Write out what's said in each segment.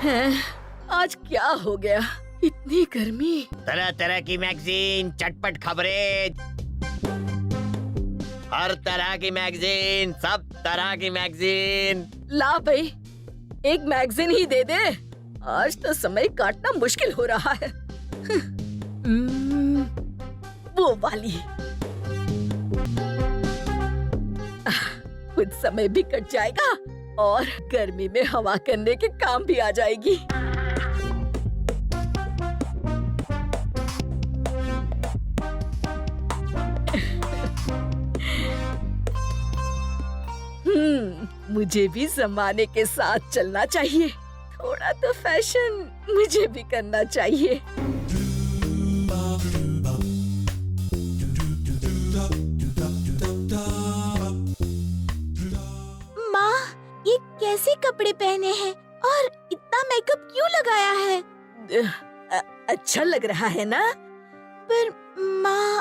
आज क्या हो गया, इतनी गर्मी। तरह तरह की मैगजीन, चटपट खबरें, हर तरह की मैगजीन, सब तरह की मैगजीन। ला भाई, एक मैगजीन ही दे दे। आज तो समय काटना मुश्किल हो रहा है। वो वाली। कुछ समय भी कट जाएगा और गर्मी में हवा करने के काम भी आ जाएगी। मुझे भी जमाने के साथ चलना चाहिए। थोड़ा तो फैशन मुझे भी करना चाहिए। माँ, ये कैसे कपड़े पहने हैं और इतना मेकअप क्यों लगाया है? अच्छा लग रहा है ना? पर माँ,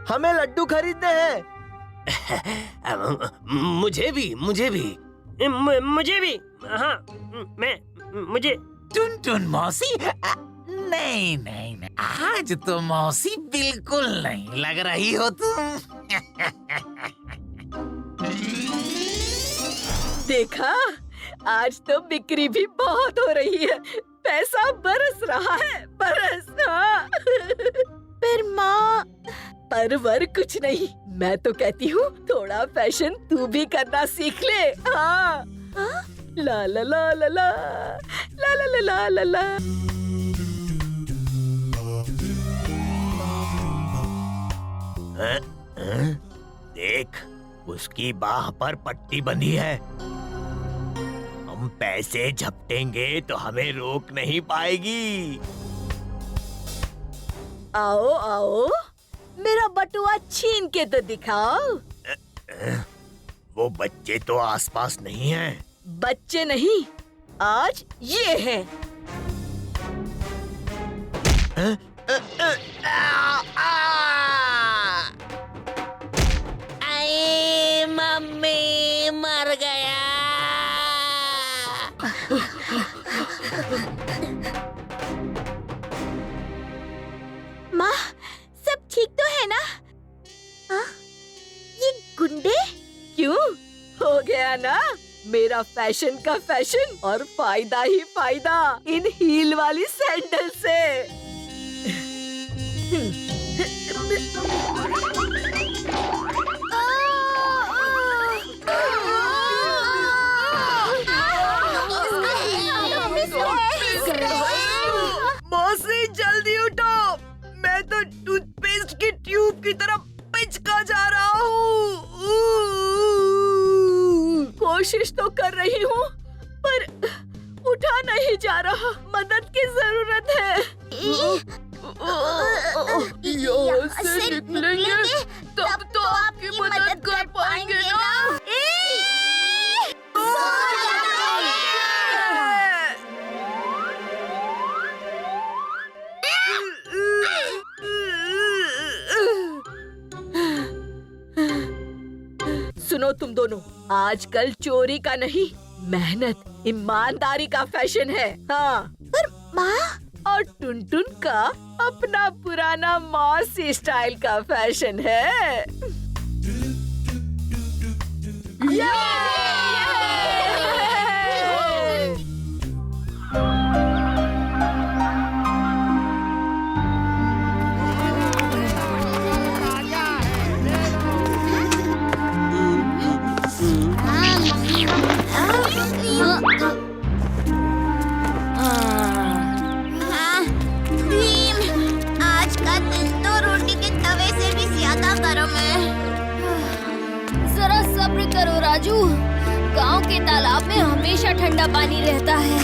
हमें लड्डू खरीदने हैं। मुझे भी। मुझे भी। हाँ, मुझे। टुनटुन मौसी, नहीं नहीं नहीं, आज तो मौसी बिल्कुल नहीं लग रही हो तुम। देखा, आज तो बिक्री भी बहुत हो रही है। पैसा बरस रहा है, बरस। हाँ। पर माँ, परवर कुछ नहीं। मैं तो कहती हूँ थोड़ा फैशन तू भी करना सीख ले। हाँ। हाँ? ला ला ला ला ला ला ला ला ला ला। देख, उसकी बाह पर पट्टी बंधी है। हम पैसे झपटेंगे तो हमें रोक नहीं पाएगी। आओ आओ, मेरा बटुआ छीन के तो दिखाओ। वो बच्चे तो आसपास नहीं हैं। बच्चे नहीं, आज ये है। अरे मम्मी, मर गया। माँ, सब ठीक तो है ना? हाँ? ये गुंडे? क्यों? हो गया ना मेरा फैशन का फैशन, और फायदा ही फायदा इन हील वाली सैंडल से। मौसी जल्दी उठो, मैं तो टूथपेस्ट की ट्यूब की तरफ पिचका जा रहा हूँ। कोशिश तो कर रही हूँ पर उठा नहीं जा रहा। मदद की जरूरत है। यहाँ से निकलेंगे तब तो आपकी मदद कर पाएंगे ना। सुनो तुम दोनों, आजकल चोरी का नहीं, मेहनत ईमानदारी का फैशन है। हाँ। पर माँ, और टुनटुन का अपना पुराना मौसी स्टाइल का फैशन है। आज का दिन तो रोटी के तवे से भी ज्यादा गर्म है। जरा सब्र करो राजू, गांव के तालाब में हमेशा ठंडा पानी रहता है।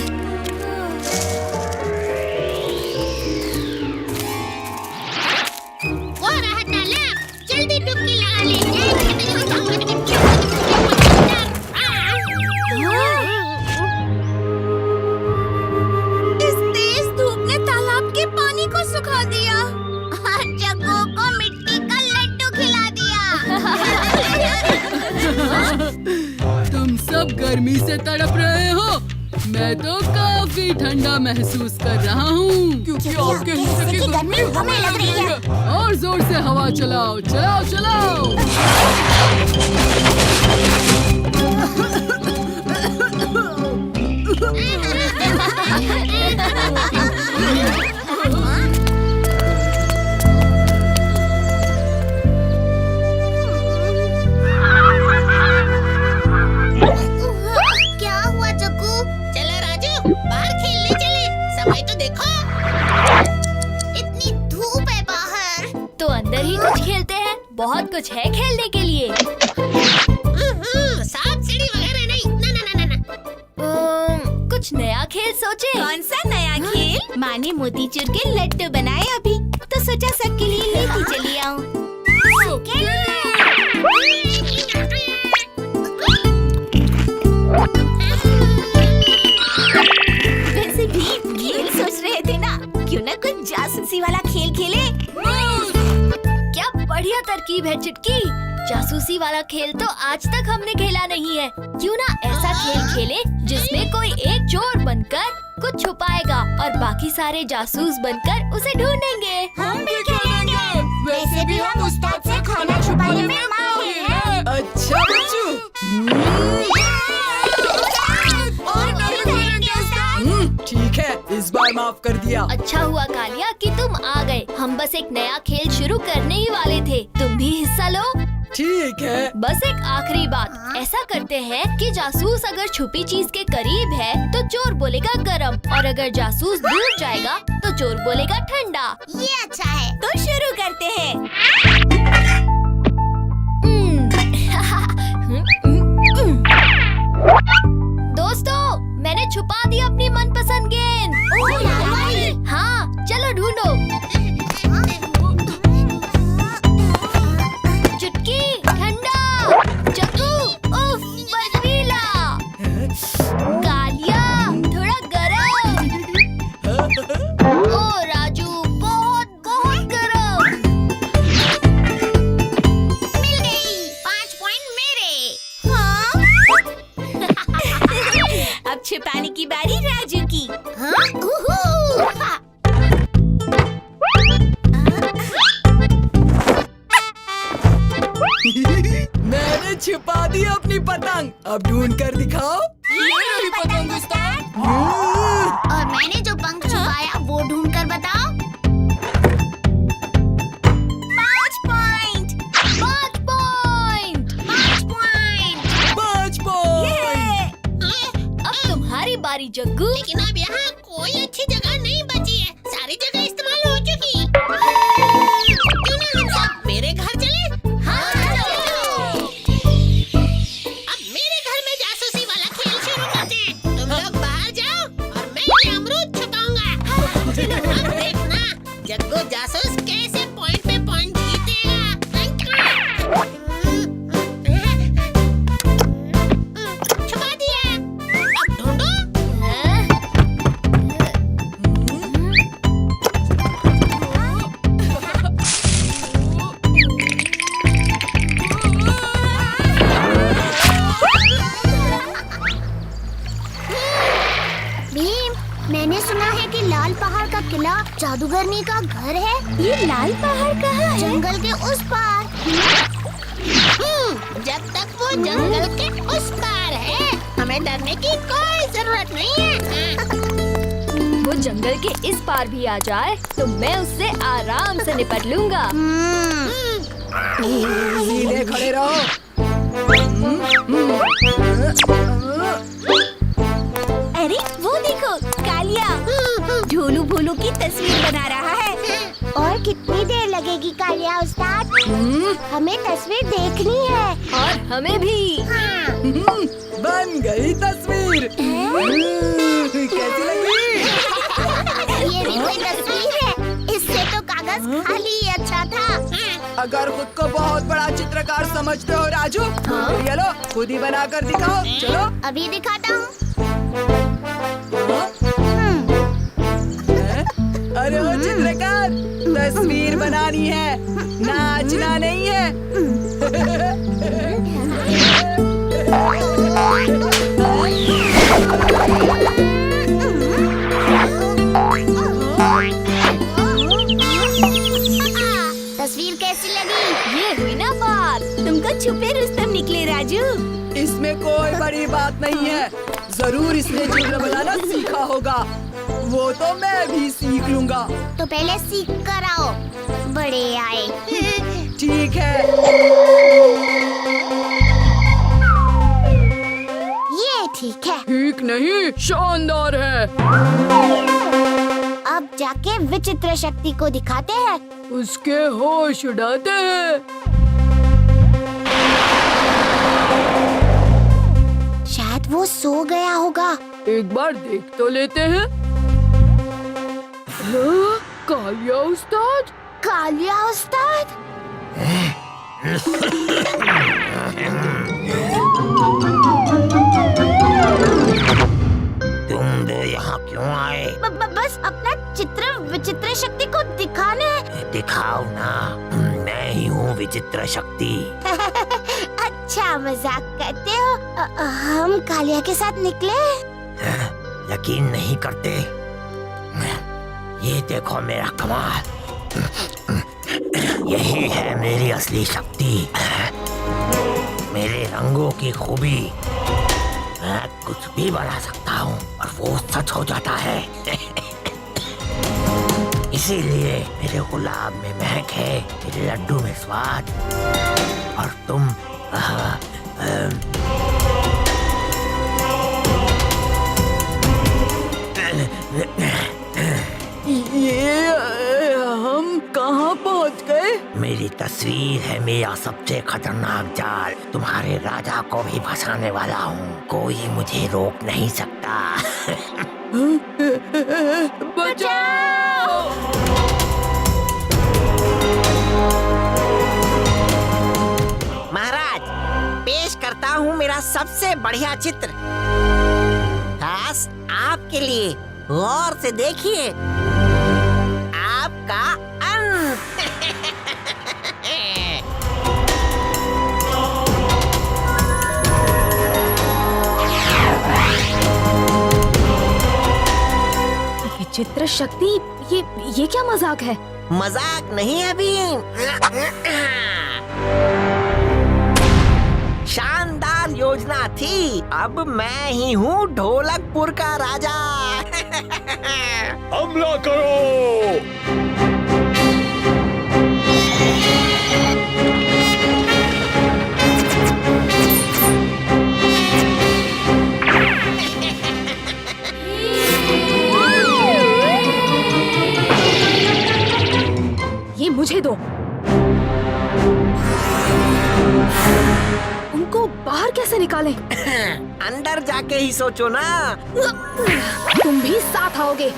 वो रहा तालाब, जल्दी डुबकी लगा ले। इस तेज धूप ने तालाब के पानी को सुखा दिया और जग्गू को मिट्टी का लड्डू खिला दिया। तुम सब गर्मी से तड़प रहे हो, मैं तो काफी ठंडा महसूस कर रहा हूँ क्योंकि आपके हिस्से की गर्मी हमें लग रही है। और जोर से हवा चलाओ, चलाओ चलाओ। क्या हुआ चक्कू? चलो राजू, बाहर खेलने चले। समय तो देखो, इतनी धूप है बाहर। तो अंदर ही कुछ खेलते हैं, बहुत कुछ है खेलने के लिए। सांप सीढ़ी वगैरह नहीं। ना ना ना ना। कुछ नया खेल सोचे। कौन सा नया खेल? माँ ने मोतीचूर के लड्डू बनाए अभी, तो सोचा सबके लिए लेती चली आऊं। वैसे भी खेल सोच रहे थे ना, क्यों ना कुछ जासूसी वाला खेल खेले। क्या बढ़िया तरकीब है चुटकी। जासूसी वाला खेल तो आज तक हमने खेला नहीं है। क्यों ना ऐसा खेल खेले जिसमें कोई एक चोर बनकर कुछ छुपाएगा और बाकी सारे जासूस बनकर उसे ढूंढेंगे। हम भी खेलेंगे। वैसे भी हम उस्ताद से खाना छुपाने में माहिर हैं। अच्छा बच्चू। और नहीं करेंगे उस्ताद। ठीक है, इस बार माफ कर दिया। अच्छा हुआ कालिया कि तुम आ गए। हम बस एक नया खेल शुरू करने ही वाले थे, तुम भी हिस्सा लो। ठीक है। बस एक आखिरी बात, ऐसा करते हैं कि जासूस अगर छुपी चीज के करीब है तो चोर बोलेगा गरम, और अगर जासूस दूर जाएगा तो चोर बोलेगा ठंडा। ये अच्छा है, तो शुरू करते हैं। दोस्तों, मैंने छुपा दी अपनी मनपसंद गेंद। हाँ, चलो ढूंढो। चुटकी ठंडा, चक्कू उफ बर्फीला, कालिया थोड़ा गरम, ओ राजू बहुत बहुत गरम। मिल गई, 5 पॉइंट मेरे। हाँ? अब छिपाने की बारी राजू की। हाँ? मैंने छिपा दी अपनी पतंग, अब ढूंढ कर दिखाओ। ये रही पतंग उस्ताद। और मैंने जो पंख छुपाया वो ढूंढ कर बताओ। 5 पॉइंट। 5 पॉइंट। 5 पॉइंट। 5 पॉइंट। अब तुम्हारी बारी जग्गू। लेकिन अब यहाँ कोई अच्छी जगह नहीं बची है, सारी जगह इस्तेमाल हो चुकी। क्यों ना हम सब मेरे घर चले? हाँ चलो। अब मेरे घर में जासूसी वाला खेल शुरू करते हैं। तुम लोग बाहर जाओ और मैं ये अमरूद छुपाऊंगा। अब देखना जग्गू जासूस कैसे पॉइंट पे पॉइंट जीतेगा। छुपा दिया, अब ढूंढो। भीम, मैंने सुना है कि लाल पहाड़ का किला जादूगरनी का घर है। ये लाल पहाड़ कहाँ है? जंगल के उस पार। जब तक वो जंगल के उस पार है, हमें डरने की कोई जरूरत नहीं है। वो जंगल के इस पार भी आ जाए तो मैं उससे आराम से निपट लूंगा। सीधे खड़े रहो। अरे वो देखो, कालिया झोलू भोलू की तस्वीर बना रहा है। और कितनी देर लगेगी कालिया उस्ताद? हमें तस्वीर देखनी है। और हमें भी। बन गई तस्वीर। कैसी लगी? ये भी कोई तस्वीर है? इससे तो कागज खाली ही अच्छा था। अगर खुद को बहुत बड़ा चित्रकार समझते हो राजू, तो ये लो खुद ही बना कर दिखाओ। चलो अभी दिखाता हूँ। अरे वो चित्रकार, तस्वीर बनानी है, नाचना नहीं है। ये हुई ना बात। तुमको छुपे रुस्तम निकले राजू। इसमें कोई बड़ी बात नहीं है। जरूर इसने चित्र बनाना सीखा होगा। वो तो मैं भी सीख लूंगा। तो पहले सीख कर आओ, बड़े आए। ठीक है। ये ठीक है। ठीक नहीं, शानदार है। अब जाके विचित्र शक्ति को दिखाते हैं। उसके होश उड़ाते हैं। शायद वो सो गया होगा। एक बार देख तो लेते हैं। हाँ, कालिया उस्ताद। कालिया उस्ताद। तुम दो यहाँ क्यों आए? बस अपना चित्र विचित्र शक्ति को दिखाने। दिखाओ ना, मैं ही हूँ विचित्र शक्ति। अच्छा मजाक करते हो। हम कालिया के साथ निकले। यकीन नहीं करते? ये देखो मेरा कमाल। यही है मेरी असली शक्ति, मेरे रंगों की खूबी। मैं कुछ भी बना सकता हूँ और वो सच हो जाता है। इसीलिए मेरे गुलाब में महक है, मेरे लड्डू में स्वाद, और तुम ये हम कहाँ पहुँच गए? मेरी तस्वीर है मेरा सबसे खतरनाक जाल। तुम्हारे राजा को भी फंसाने वाला हूँ। कोई मुझे रोक नहीं सकता। बचाओ! महाराज, पेश करता हूँ मेरा सबसे बढ़िया चित्र, खास आपके लिए। गौर से देखिए, आपका अंत। विचित्र शक्ति, ये क्या मजाक है? मजाक नहीं है भीम। शानदार योजना थी। अब मैं ही हूँ ढोलकपुर का राजा। हमला करो! ये मुझे दो। उनको बाहर कैसे निकालें? अंदर जाके ही सोचो ना। तुम भी साथ आओगे।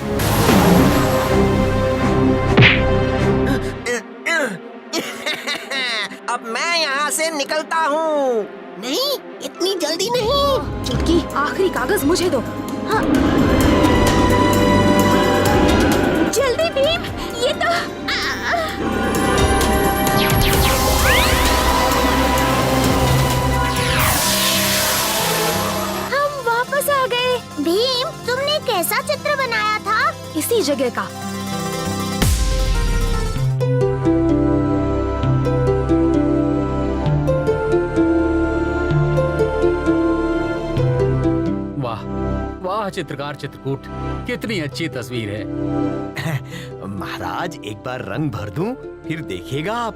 अब मैं यहाँ से निकलता हूँ। नहीं, इतनी जल्दी नहीं। चुटकी, आखिरी कागज मुझे दो। हाँ। जल्दी भीम, ये तो हम वापस आ गए। भीम, तुमने कैसा चित्र बनाया था? इसी जगह का। वाह वाह चित्रकार चित्रकूट, कितनी अच्छी तस्वीर है। महाराज, एक बार रंग भर दूं, फिर देखिएगा आप।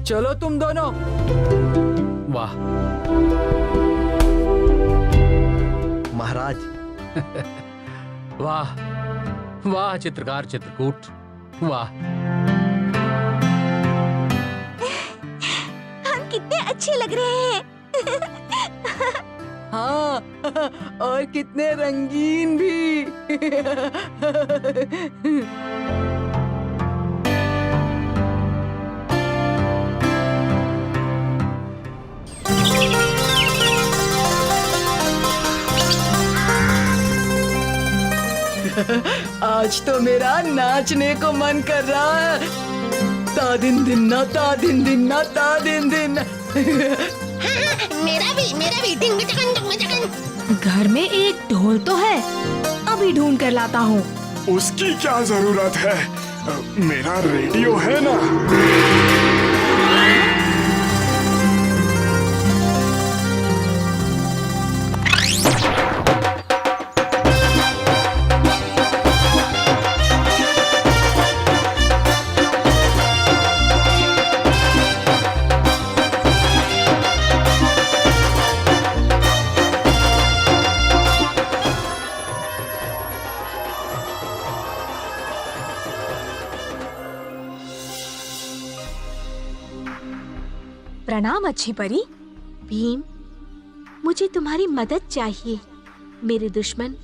चलो तुम दोनों। वाह महाराज। वाह वाह चित्रकार चित्रकूट, वाह। हम कितने अच्छे लग रहे हैं। हाँ, और कितने रंगीन भी। आज तो मेरा नाचने को मन कर रहा है। ता दिन दिन ना ता दिन दिन ना ता दिन दिन। मेरा भी डिंग डंग डंग। घर में एक ढोल तो है, अभी ढूंढ कर लाता हूँ। उसकी क्या जरूरत है, मेरा रेडियो है ना। प्रणाम अच्छी परी। भीम, मुझे तुम्हारी मदद चाहिए। मेरे दुश्मन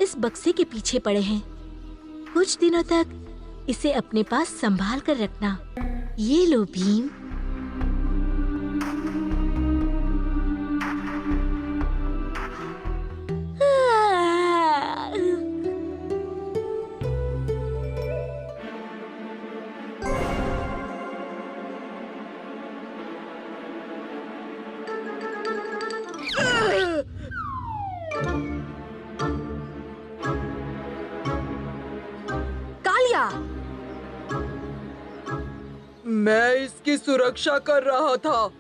इस बक्से के पीछे पड़े हैं। कुछ दिनों तक इसे अपने पास संभाल कर रखना। ये लो भीम। कालिया, मैं इसकी सुरक्षा कर रहा था।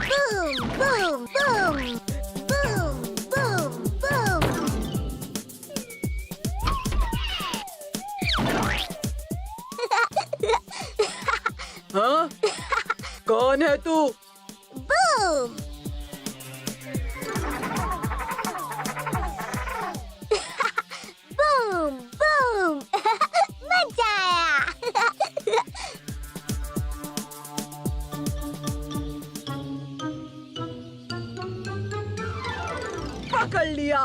Boom, boom, boom, boom, boom, boom. हाँ? कौन है तू? Boom. Boom, boom. मजा आया. पकड़ लिया।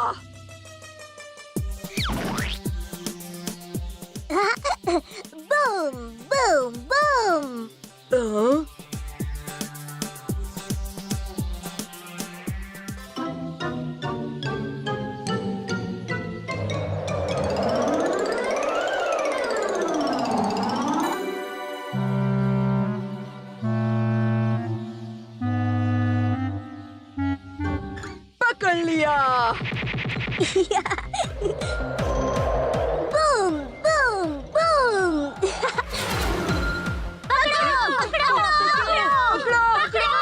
Boom, boom, boom. हाँ? पकड़ लिया। Boom, boom, boom. पकड़ो, पकड़ो, पकड़ो, पकड़ो.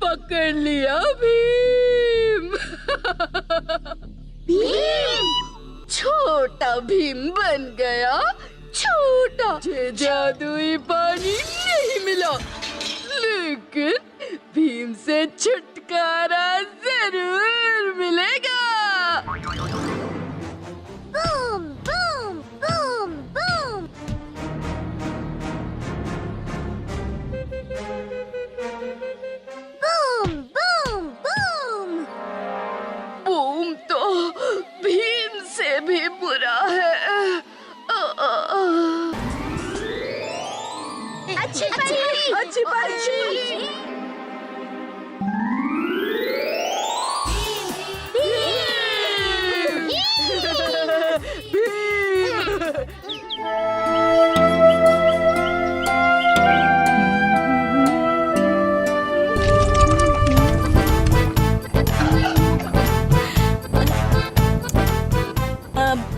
पकड़ लिया भीम। भीम. छोटा भीम बन गया। छोटा। मुझे जादुई पानी नहीं मिला, लेकिन भीम से छुटकारा जरूर मिलेगा। Boom, boom, boom, boom. Boom, boom, boom. Boom तो भीम से भी बुरा है। अच्छी परी. अच्छी परी।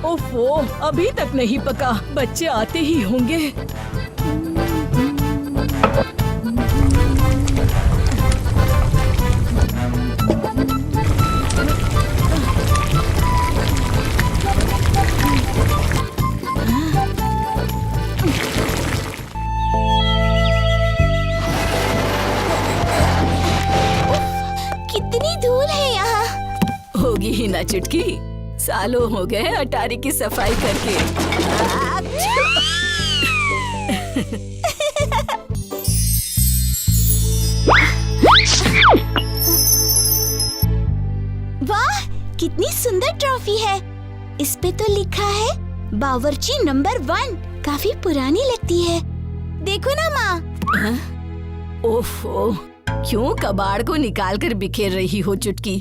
ओफो, अभी तक नहीं पका। बच्चे आते ही होंगे। कितनी धूल है यहाँ. होगी ही ना चुटकी। सालों हो गए अटारी की सफाई करके। वाह, कितनी सुंदर ट्रॉफी है। इस पे तो लिखा है बावर्ची नंबर 1। काफी पुरानी लगती है। देखो ना माँ। ओफो, क्यों कबाड़ को निकाल कर बिखेर रही हो चुटकी?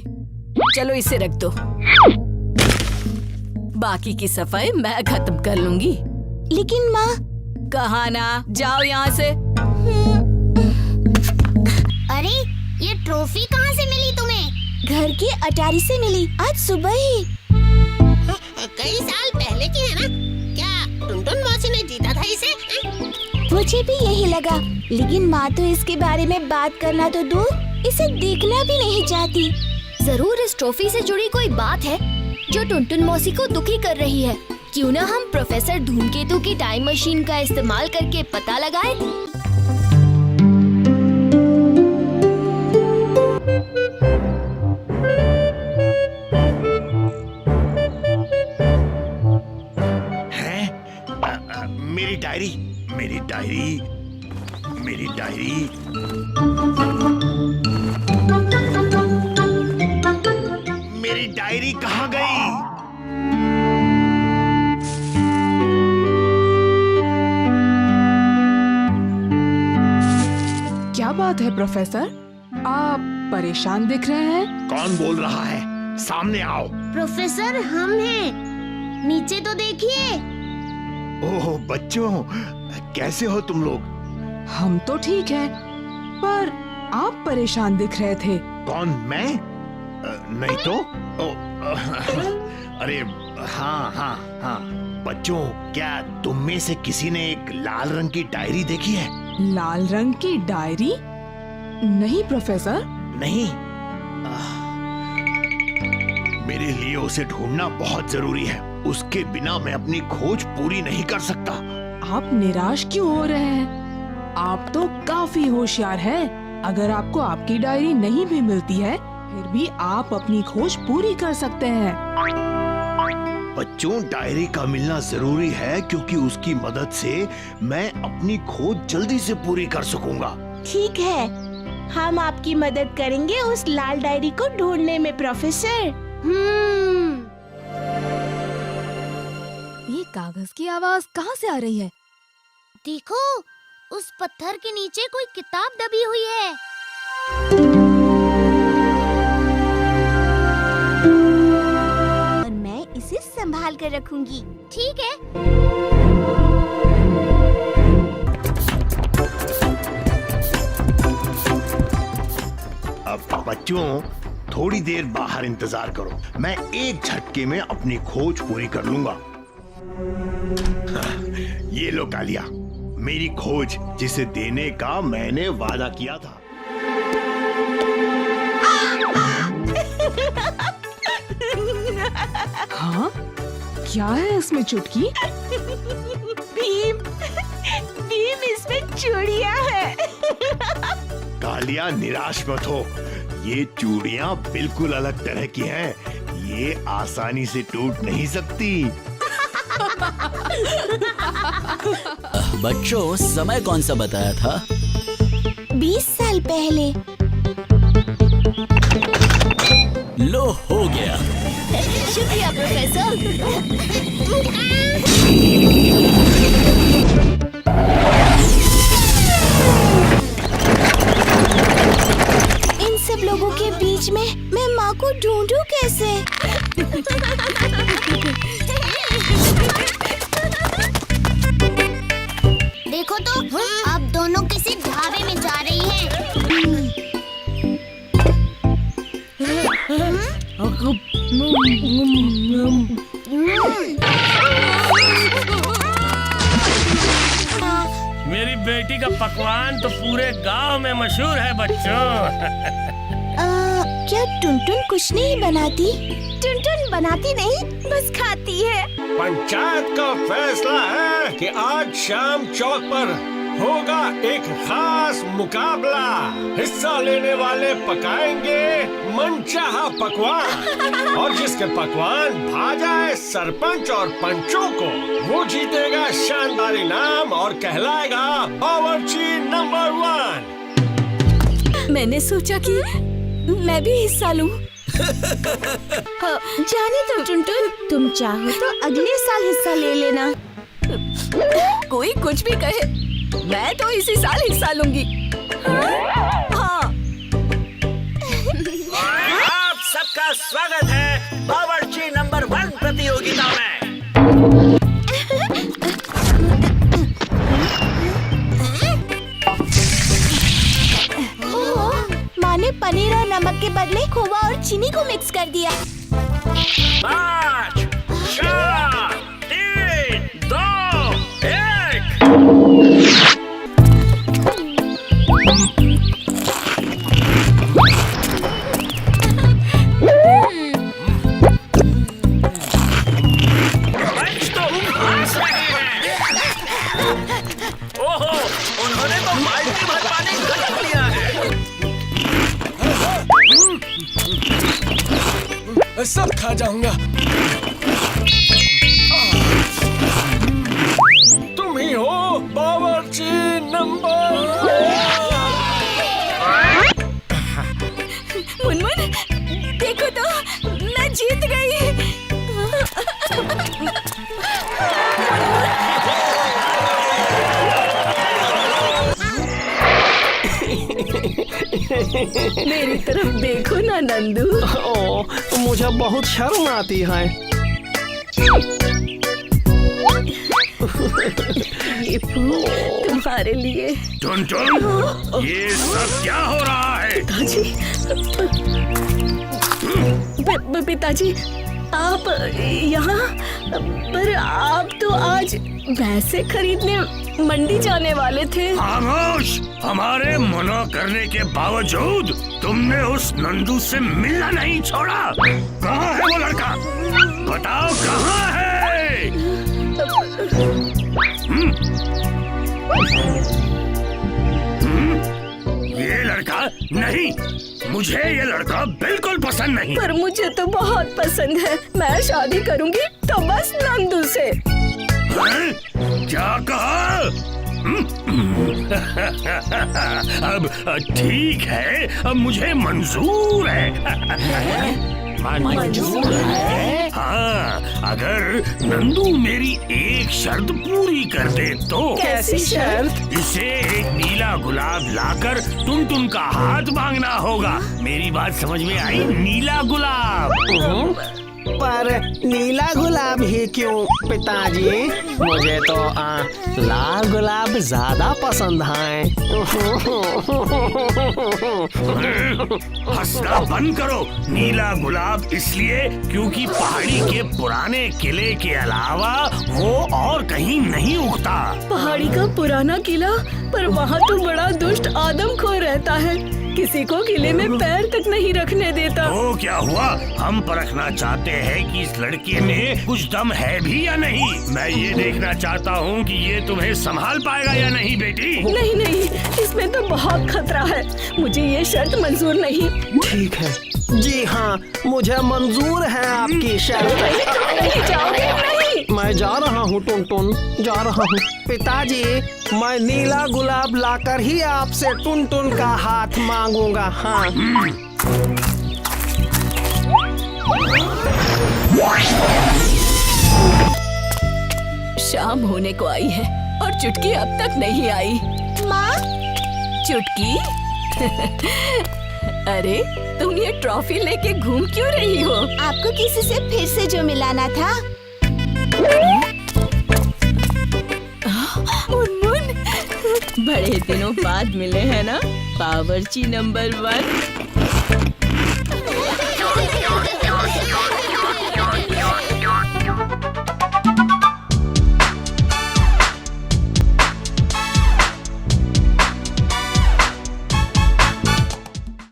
चलो इसे रख दो, बाकी की सफाई मैं खत्म कर लूंगी। लेकिन माँ। कहा ना, जाओ यहाँ से। अरे ये ट्रॉफी कहाँ से मिली तुम्हें? घर के अटारी से मिली, आज सुबह ही। कई साल पहले की है ना? क्या टुनटुन मौसी ने जीता था इसे? मुझे भी यही लगा, लेकिन माँ तो इसके बारे में बात करना तो दूर, इसे देखना भी नहीं चाहती। जरूर इस ट्रॉफी से जुड़ी कोई बात है जो टुनटुन मौसी को दुखी कर रही है। क्यों ना हम प्रोफेसर धूमकेतु की टाइम मशीन का इस्तेमाल करके पता लगाएं? मेरी डायरी, मेरी डायरी, मेरी डायरी। मेरी डायरी कहाँ गई? क्या बात है प्रोफेसर, आप परेशान दिख रहे हैं? कौन बोल रहा है? सामने आओ। प्रोफेसर हम हैं, नीचे तो देखिए। ओह बच्चों, कैसे हो तुम लोग? हम तो ठीक हैं, पर आप परेशान दिख रहे थे। कौन, मैं? नहीं तो। अरे हाँ हाँ हाँ, बच्चों क्या तुम में से किसी ने एक लाल रंग की डायरी देखी है? लाल रंग की डायरी? नहीं प्रोफेसर। नहीं? मेरे लिए उसे ढूंढना बहुत जरूरी है। उसके बिना मैं अपनी खोज पूरी नहीं कर सकता। आप निराश क्यों हो रहे हैं? आप तो काफी होशियार हैं। अगर आपको आपकी डायरी नहीं भी मिलती है, फिर भी आप अपनी खोज पूरी कर सकते हैं। बच्चों, डायरी का मिलना जरूरी है क्योंकि उसकी मदद से मैं अपनी खोज जल्दी से पूरी कर सकूंगा। ठीक है, हम आपकी मदद करेंगे उस लाल डायरी को ढूंढने में प्रोफेसर। ये कागज की आवाज कहाँ से आ रही है? देखो, उस पत्थर के नीचे कोई किताब दबी हुई है। और मैं इसे संभाल कर रखूंगी। ठीक है। अब बच्चों, थोड़ी देर बाहर इंतजार करो। मैं एक झटके में अपनी खोज पूरी कर लूंगा। ये लो कालिया, मेरी खोज जिसे देने का मैंने वादा किया था। हाँ, क्या है इसमें चुटकी? भीम, भीम इसमें चूड़ियां है। कालिया निराश मत हो, ये चूड़ियां बिल्कुल अलग तरह की हैं। ये आसानी से टूट नहीं सकती। बच्चों, समय कौन सा बताया था? 20 साल पहले। लो, हो गया। शुक्रिया प्रोफेसर। इन सब लोगों के बीच में मैं माँ को ढूंढूं कैसे? देखो तो, अब दोनों किसी ढाबे में जा रही हैं। मेरी बेटी का पकवान तो पूरे गांव में मशहूर है बच्चों। क्या टुनटुन कुछ नहीं बनाती? टुनटुन बनाती नहीं, बस खाती है। पंचायत का फैसला है कि आज शाम चौक पर होगा एक खास मुकाबला। हिस्सा लेने वाले पकाएंगे मनचाहा पकवान और जिसके पकवान भा जाए सरपंच और पंचों को, वो जीतेगा शानदार इनाम और कहलाएगा बावर्ची नंबर 1। मैंने सोचा कि मैं भी हिस्सा लूं। जाने दो टुनटुन, तुम चाहो तो अगले साल हिस्सा ले लेना। कोई कुछ भी कहे, मैं तो इसी साल हिस्सा लूंगी। हाँ। आप सबका स्वागत है बावर्ची नंबर 1 प्रतियोगिता में। माँ ने पनीर और नमक के बदले खोवा और चीनी को मिक्स कर दिया। 5, 4, 3, 2, 1। ओहो, उन्होंने तो बाल्टी भर पानी खत्म लिया है। सब खा जाऊंगा। तुम ही हो बावर्ची नंबर। मुनमुन, देखो तो मैं जीत गई। मेरी तरफ देखो ना नंदू। ओ, मुझे बहुत शर्म आती है। ये फूल तुम्हारे लिए। टुनटुन, ये सब क्या हो रहा है? पिताजी, आप यहाँ? पर आप तो आज भैंसे खरीदने मंडी जाने वाले थे। खामोश! हमारे मना करने के बावजूद तुमने उस नंदू से मिलना नहीं छोड़ा। कहाँ है वो लड़का? बताओ कहाँ है? ये लड़का नहीं, मुझे ये लड़का बिल्कुल पसंद नहीं। पर मुझे तो बहुत पसंद है। मैं शादी करूंगी तो बस नंदू से। क्या कहा? अब ठीक है, अब मुझे मंजूर है। मंजूर है? हाँ, अगर नंदू मेरी एक शर्त पूरी कर दे तो। कैसी शर्त? इसे एक नीला गुलाब लाकर टुनटुन का हाथ मांगना होगा। मेरी बात समझ में आई? नीला गुलाब। पर नीला गुलाब ही क्यों पिताजी? मुझे तो लाल गुलाब ज्यादा पसंद है। हंसना बंद करो। नीला गुलाब इसलिए क्योंकि पहाड़ी के पुराने किले के अलावा वो और कहीं नहीं उगता। पहाड़ी का पुराना किला? पर वहाँ तो बड़ा दुष्ट आदमखोर रहता है, किसी को किले में पैर तक नहीं रखने देता। तो क्या हुआ? हम परखना चाहते हैं कि इस लड़के में कुछ दम है भी या नहीं। मैं ये देखना चाहता हूँ कि ये तुम्हें संभाल पाएगा या नहीं बेटी। नहीं नहीं, इसमें तो बहुत खतरा है। मुझे ये शर्त मंजूर नहीं। ठीक है, जी हाँ, मुझे मंजूर है आपकी शर्त। नहीं जाओगे? नहीं। मैं जा रहा हूँ टुनटुन, जा रहा हूँ। पिताजी, मैं नीला गुलाब लाकर ही आपसे टुनटुन का हाथ मांगूंगा। हाँ। शाम होने को आई है और चुटकी अब तक नहीं आई। माँ? चुटकी? अरे तुम ये ट्रॉफी लेके घूम क्यों रही हो? आपको किसी से फिर से जो मिलाना था। मुनमुन, बड़े दिनों बाद मिले हैं ना बावर्ची नंबर 1।